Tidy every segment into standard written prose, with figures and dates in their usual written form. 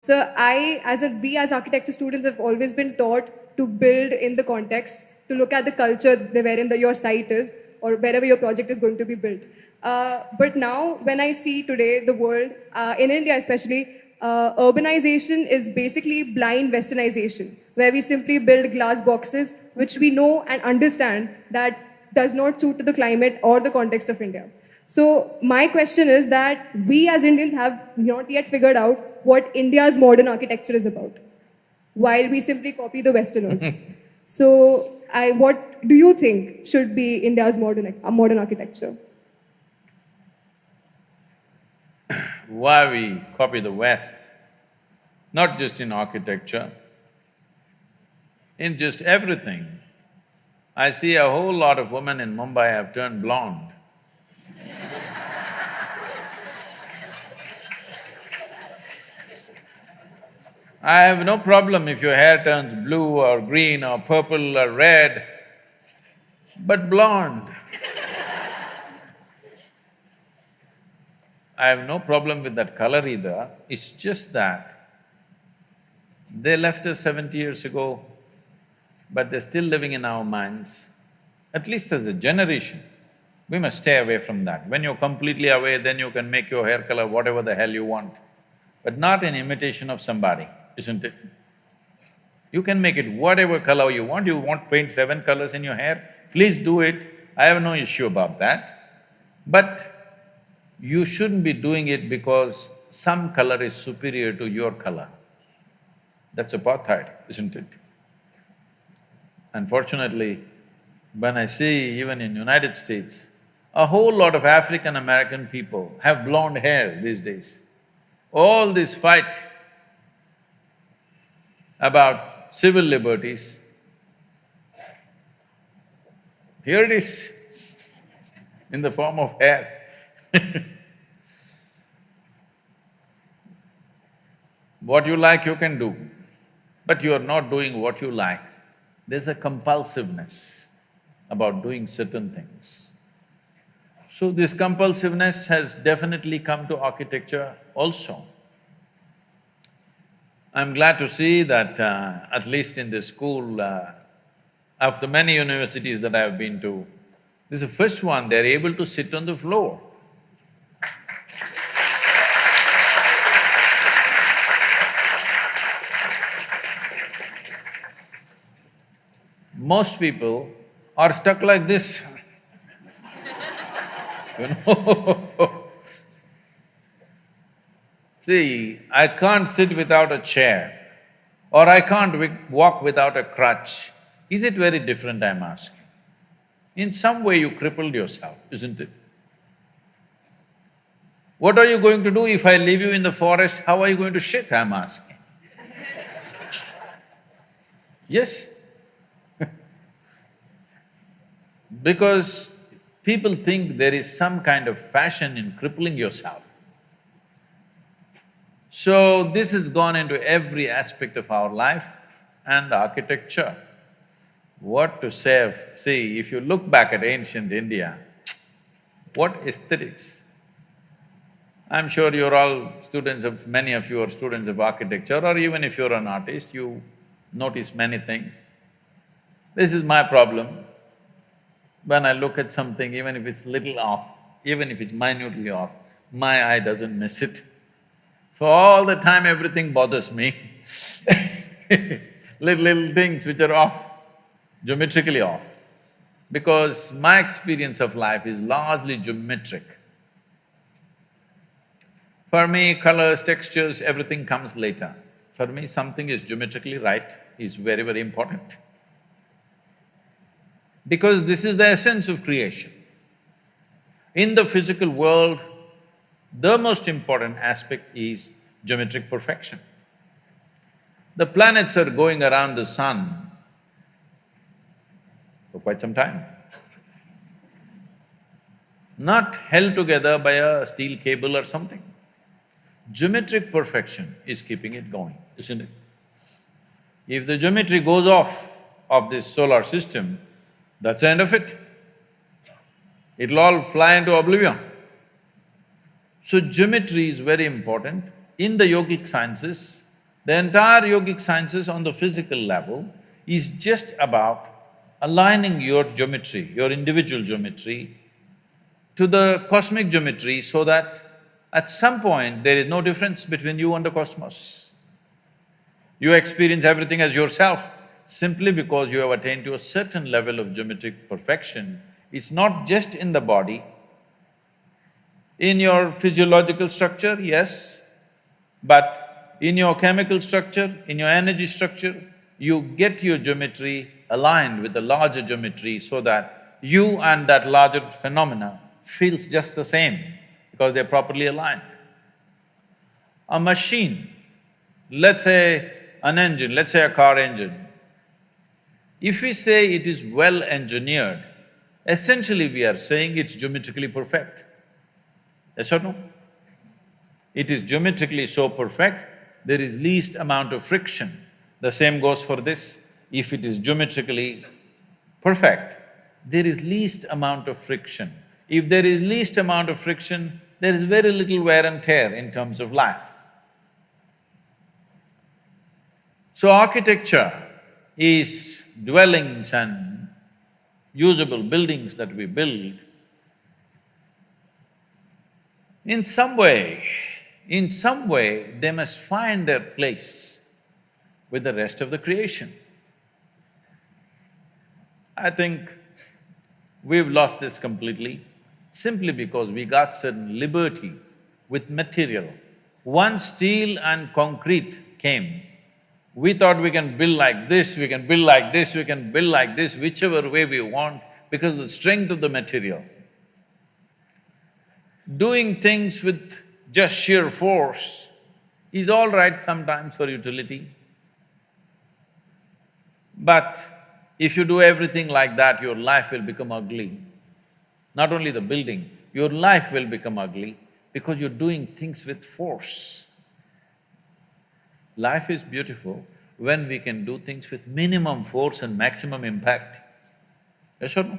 So we as architecture students have always been taught to build in the context, to look at the culture wherein your site is or wherever your project is going to be built. But now, when I see today the world, in India especially, urbanization is basically blind westernization, where we simply build glass boxes which we know and understand that does not suit to the climate or the context of India. So my question is that we as Indians have not yet figured out what India's modern architecture is about, while we simply copy the Westerners. So what do you think should be India's modern architecture? Why we copy the West, not just in architecture, in just everything. I see a whole lot of women in Mumbai have turned blonde. I have no problem if your hair turns blue or green or purple or red, but blonde. I have no problem with that color either, it's just that they left us 70 years ago, but they're still living in our minds. At least as a generation, we must stay away from that. When you're completely away, then you can make your hair color whatever the hell you want, but not an imitation of somebody, isn't it? You can make it whatever color you want. You want to paint 7 colors in your hair, please do it, I have no issue about that. But you shouldn't be doing it because some color is superior to your color. That's apartheid, isn't it? Unfortunately, when I see even in United States, a whole lot of African American people have blonde hair these days. All this fight about civil liberties, here it is in the form of hair. What you like you can do, but you are not doing what you like. There's a compulsiveness about doing certain things. So this compulsiveness has definitely come to architecture also. I'm glad to see that at least in this school, of the many universities that I've been to, this is the first one, they're able to sit on the floor. Most people are stuck like this, you know. See, I can't sit without a chair or I can't walk without a crutch. Is it very different, I'm asking? In some way you crippled yourself, isn't it? What are you going to do if I leave you in the forest? How are you going to shit, I'm asking? Yes? Because people think there is some kind of fashion in crippling yourself. So this has gone into every aspect of our life and architecture. What to say of… See, if you look back at ancient India, what aesthetics! I'm sure you're all students of… many of you are students of architecture, or even if you're an artist, you notice many things. This is my problem. When I look at something, even if it's little off, even if it's minutely off, my eye doesn't miss it. So all the time everything bothers me little things which are off, geometrically off. Because my experience of life is largely geometric. For me, colors, textures, everything comes later. For me, something is geometrically right is very, very important. Because this is the essence of creation. In the physical world, the most important aspect is geometric perfection. The planets are going around the sun for quite some time, not held together by a steel cable or something. Geometric perfection is keeping it going, isn't it? If the geometry goes off of this solar system, that's the end of it. It'll all fly into oblivion. So geometry is very important. In the yogic sciences, The entire yogic sciences on the physical level is just about aligning your geometry, your individual geometry, to the cosmic geometry so that at some point there is no difference between you and the cosmos. You experience everything as yourself simply because you have attained to a certain level of geometric perfection. It's not just in the body, in your physiological structure, yes, but in your chemical structure, in your energy structure, you get your geometry aligned with the larger geometry so that you and that larger phenomena feels just the same because they're properly aligned. A machine, let's say an engine, let's say a car engine, if we say it is well engineered, essentially we are saying it's geometrically perfect. Yes or no? It is geometrically so perfect, there is least amount of friction. The same goes for this. If it is geometrically perfect, there is least amount of friction. If there is least amount of friction, there is very little wear and tear in terms of life. So architecture is dwellings and usable buildings that we build. In some way, they must find their place with the rest of the creation. I think we've lost this completely simply because we got certain liberty with material. Once steel and concrete came, we thought we can build like this, we can build like this, we can build like this, whichever way we want because of the strength of the material. Doing things with just sheer force is all right sometimes for utility. But if you do everything like that, your life will become ugly. Not only the building, your life will become ugly because you're doing things with force. Life is beautiful when we can do things with minimum force and maximum impact. Yes or no?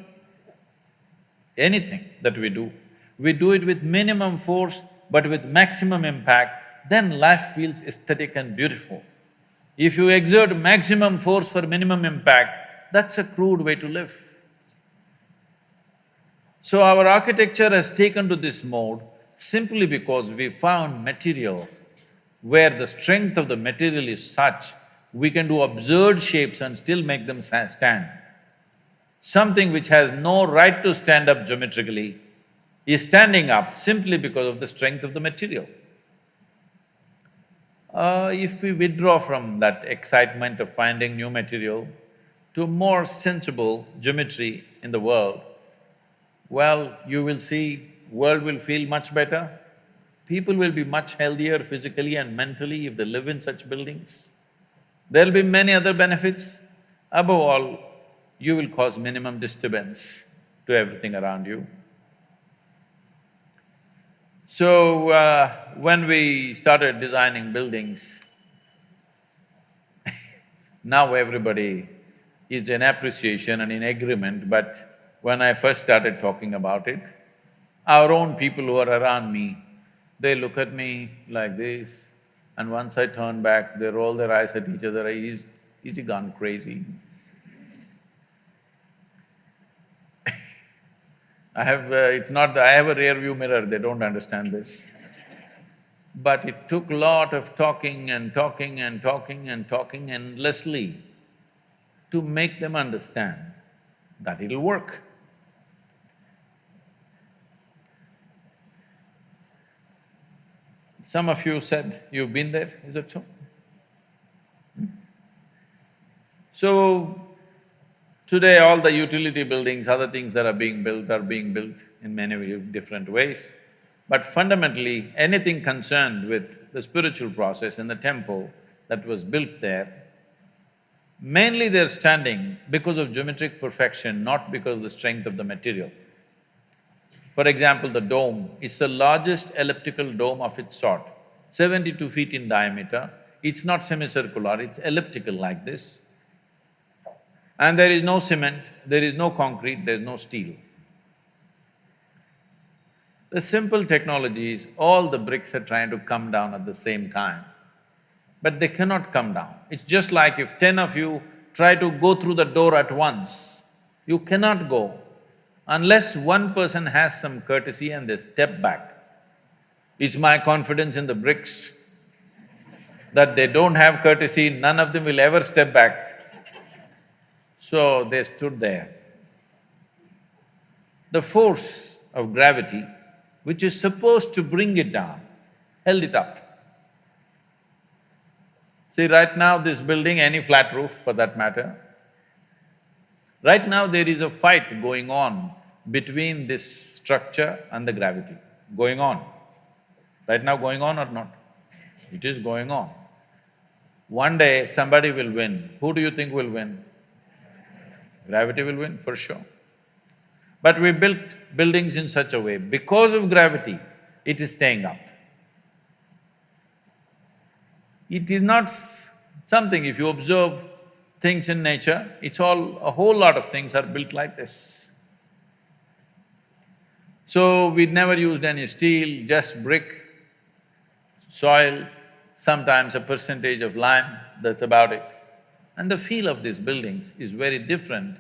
Anything that we do it with minimum force but with maximum impact, then life feels aesthetic and beautiful. If you exert maximum force for minimum impact, that's a crude way to live. So our architecture has taken to this mode simply because we found material where the strength of the material is such, we can do absurd shapes and still make them stand. Something which has no right to stand up geometrically is standing up simply because of the strength of the material. If we withdraw from that excitement of finding new material to more sensible geometry in the world, well, you will see world will feel much better. People will be much healthier physically and mentally if they live in such buildings. There'll be many other benefits. Above all, you will cause minimum disturbance to everything around you. So, when we started designing buildings, now everybody is in appreciation and in agreement, but when I first started talking about it, our own people who are around me, they look at me like this, and once I turn back, they roll their eyes at each other, is he gone crazy? It's not that I have a rear view mirror, they don't understand this. But it took a lot of talking and talking and talking and talking endlessly to make them understand that it'll work. Some of you said you've been there, is that so? So, today all the utility buildings, other things that are being built in many different ways. But fundamentally, anything concerned with the spiritual process in the temple that was built there, mainly they're standing because of geometric perfection, not because of the strength of the material. For example, the dome, it's the largest elliptical dome of its sort, 72 feet in diameter. It's not semicircular, it's elliptical like this. And there is no cement, there is no concrete, there's no steel. The simple technology is all the bricks are trying to come down at the same time. but they cannot come down. It's just like if 10 of you try to go through the door at once, you cannot go unless one person has some courtesy and they step back. It's my confidence in the bricks that they don't have courtesy, none of them will ever step back. So they stood there. The force of gravity, which is supposed to bring it down, held it up. See, right now this building, any flat roof for that matter, right now there is a fight going on between this structure and the gravity, going on. Right now going on or not? It is going on. One day somebody will win. Who do you think will win? Gravity will win, for sure. But we built buildings in such a way, because of gravity, it is staying up. It is not something, if you observe things in nature, it's all… a whole lot of things are built like this. So, we never used any steel, just brick, soil, sometimes a percentage of lime, that's about it. And the feel of these buildings is very different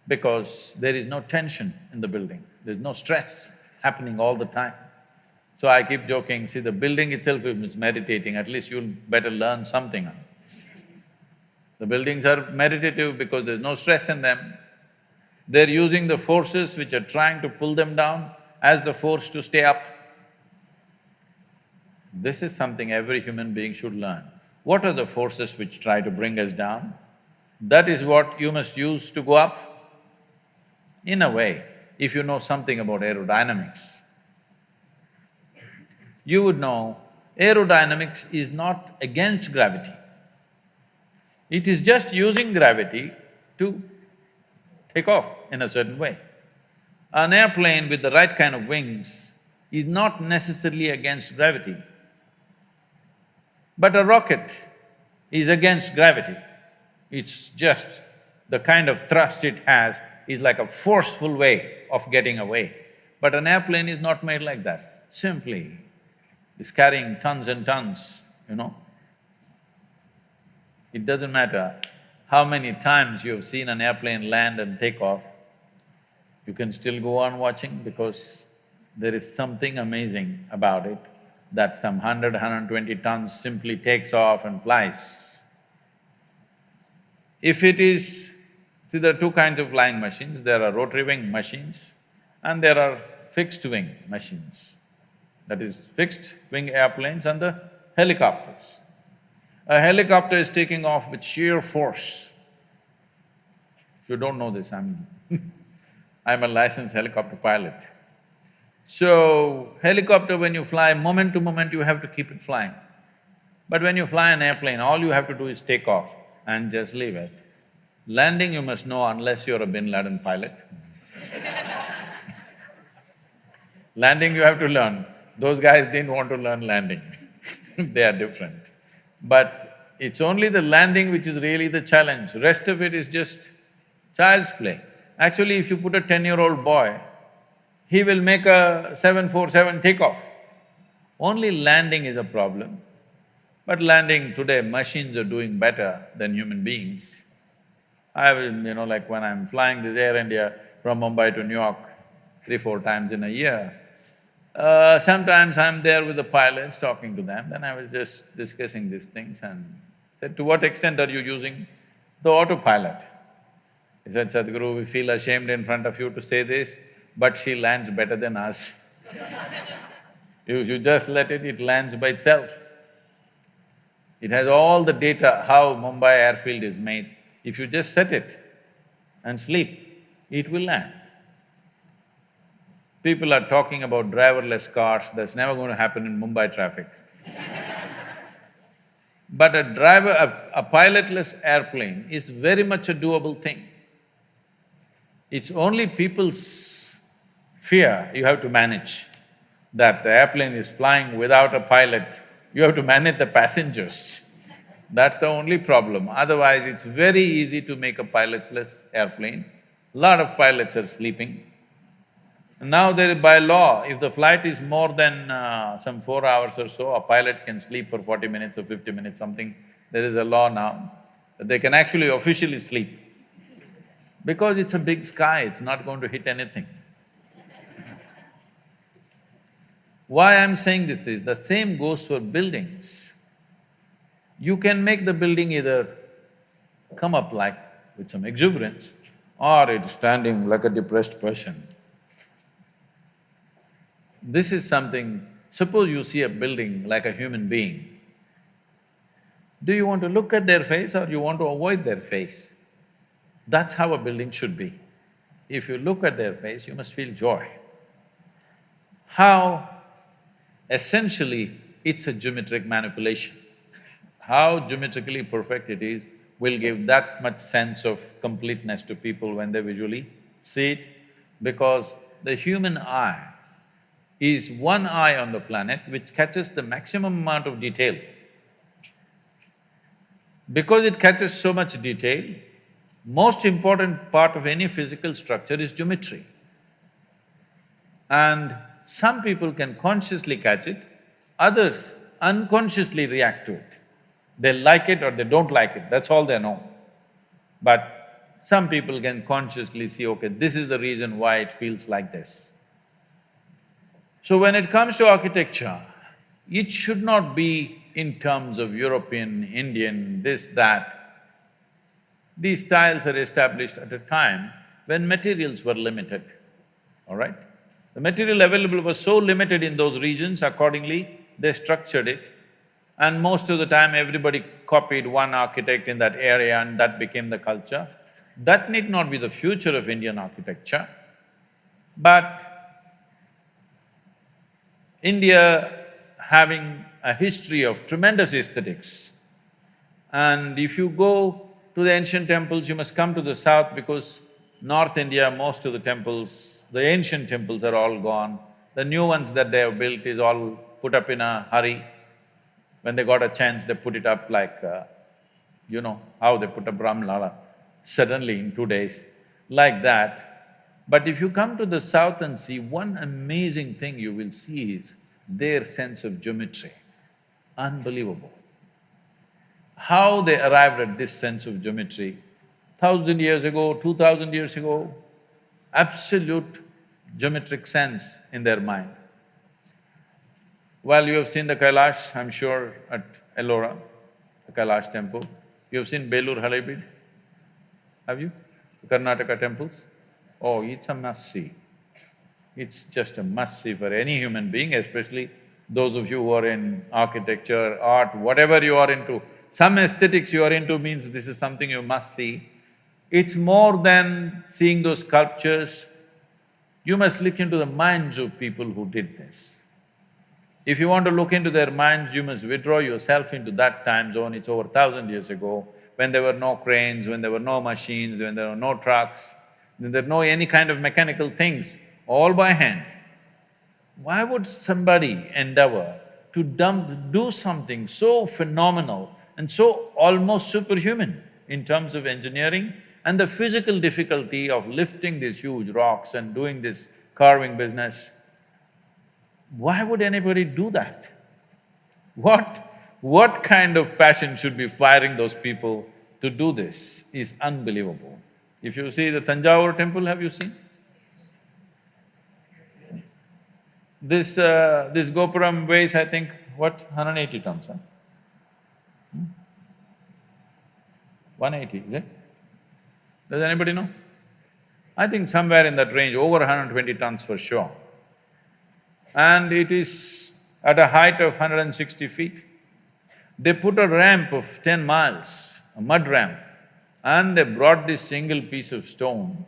because there is no tension in the building, there's no stress happening all the time. So I keep joking, see, the building itself is meditating, at least you'll better learn something. The buildings are meditative because there's no stress in them. They're using the forces which are trying to pull them down as the force to stay up. This is something every human being should learn. What are the forces which try to bring us down? That is what you must use to go up. In a way, if you know something about aerodynamics, you would know aerodynamics is not against gravity. It is just using gravity to take off in a certain way. An airplane with the right kind of wings is not necessarily against gravity. But a rocket is against gravity. It's just the kind of thrust it has is like a forceful way of getting away. But an airplane is not made like that. Simply, it's carrying tons and tons, you know. It doesn't matter how many times you have seen an airplane land and take off, you can still go on watching because there is something amazing about it that some 120 tons simply takes off and flies. If it is… see, there are two kinds of flying machines, there are rotary wing machines and there are fixed wing machines. That is, fixed wing airplanes and the helicopters. A helicopter is taking off with sheer force. If you don't know this, I'm I'm a licensed helicopter pilot. So, helicopter when you fly, moment to moment you have to keep it flying. But when you fly an airplane, all you have to do is take off and just leave it. Landing you must know unless you're a Bin Laden pilot. Landing you have to learn. Those guys didn't want to learn landing they are different. But it's only the landing which is really the challenge, rest of it is just child's play. Actually, if you put a 10-year-old boy, he will make a 747 takeoff. Only landing is a problem. But landing today, machines are doing better than human beings. I will, like when I'm flying this Air India from Mumbai to New York 3-4 times in a year, sometimes I'm there with the pilots talking to them, then I was just discussing these things and said, to what extent are you using the autopilot? He said, Sadhguru, we feel ashamed in front of you to say this, but she lands better than us. You just let it, it lands by itself. It has all the data how Mumbai airfield is made. If you just set it and sleep, it will land. People are talking about driverless cars, that's never going to happen in Mumbai traffic. But a pilotless airplane is very much a doable thing. It's only people's fear you have to manage, that the airplane is flying without a pilot, you have to manage the passengers. That's the only problem. Otherwise, it's very easy to make a pilotless airplane. Lot of pilots are sleeping. Now there, by law, if the flight is more than some 4 hours or so, a pilot can sleep for 40 minutes or 50 minutes, something. There is a law now that they can actually officially sleep. Because it's a big sky, it's not going to hit anything. Why I'm saying this is, the same goes for buildings. You can make the building either come up like with some exuberance, or it's standing like a depressed person. This is something… suppose you see a building like a human being, do you want to look at their face or you want to avoid their face? That's how a building should be. If you look at their face, you must feel joy. How… essentially, it's a geometric manipulation. How geometrically perfect it is will give that much sense of completeness to people when they visually see it, because the human eye is one eye on the planet which catches the maximum amount of detail. Because it catches so much detail, most important part of any physical structure is geometry. And some people can consciously catch it, others unconsciously react to it. They like it or they don't like it, that's all they know. But some people can consciously see, okay, this is the reason why it feels like this. So when it comes to architecture, it should not be in terms of European, Indian, this, that. These styles are established at a time when materials were limited, all right? The material available was so limited in those regions, accordingly they structured it, and most of the time everybody copied one architect in that area and that became the culture. That need not be the future of Indian architecture, but India having a history of tremendous aesthetics, and if you go to the ancient temples, you must come to the south because North India, most of the temples, the ancient temples are all gone. The new ones that they have built is all put up in a hurry. When they got a chance, they put it up like, you know, how they put up Ramlala suddenly in 2 days, like that. But if you come to the south and see, one amazing thing you will see is their sense of geometry, unbelievable. How they arrived at this sense of geometry, 1,000 years ago, 2,000 years ago, absolute geometric sense in their mind. Well, you have seen the Kailash, I'm sure, at Ellora, the Kailash temple. You have seen Belur Halebeedu, have you? The Karnataka temples? Oh, it's a must-see. It's just a must-see for any human being, especially those of you who are in architecture, art, whatever you are into. Some aesthetics you are into means this is something you must see. It's more than seeing those sculptures, you must look into the minds of people who did this. If you want to look into their minds, you must withdraw yourself into that time zone. It's over 1,000 years ago, when there were no cranes, when there were no machines, when there were no trucks, when there were no any kind of mechanical things, all by hand. Why would somebody endeavor to do something so phenomenal and so almost superhuman in terms of engineering and the physical difficulty of lifting these huge rocks and doing this carving business? Why would anybody do that? What kind of passion should be firing those people to do this is unbelievable. If you see the Tanjavur temple, have you seen? This Gopuram weighs, I think, what, 180 tons, huh? 180, is it? Does anybody know? I think somewhere in that range, over 120 tons for sure. And it is at a height of 160 feet. They put a ramp of 10 miles, a mud ramp, and they brought this single piece of stone,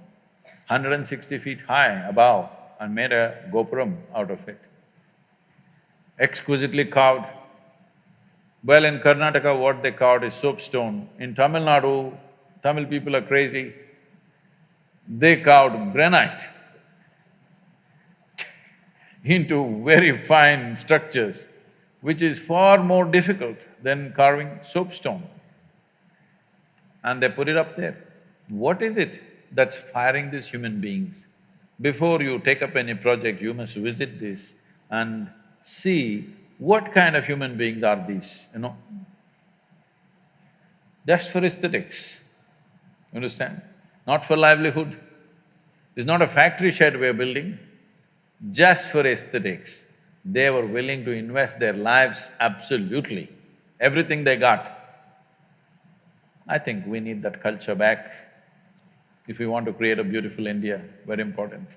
160 feet high above, and made a gopuram out of it. Exquisitely carved. Well, in Karnataka, what they carved is soapstone. In Tamil Nadu, Tamil people are crazy. They carved granite into very fine structures, which is far more difficult than carving soapstone. And they put it up there. What is it that's firing these human beings? Before you take up any project, you must visit this and see what kind of human beings are these, just for aesthetics, you understand? Not for livelihood. It's not a factory shed we're building, just for aesthetics. They were willing to invest their lives absolutely, everything they got. I think we need that culture back if we want to create a beautiful India, very important.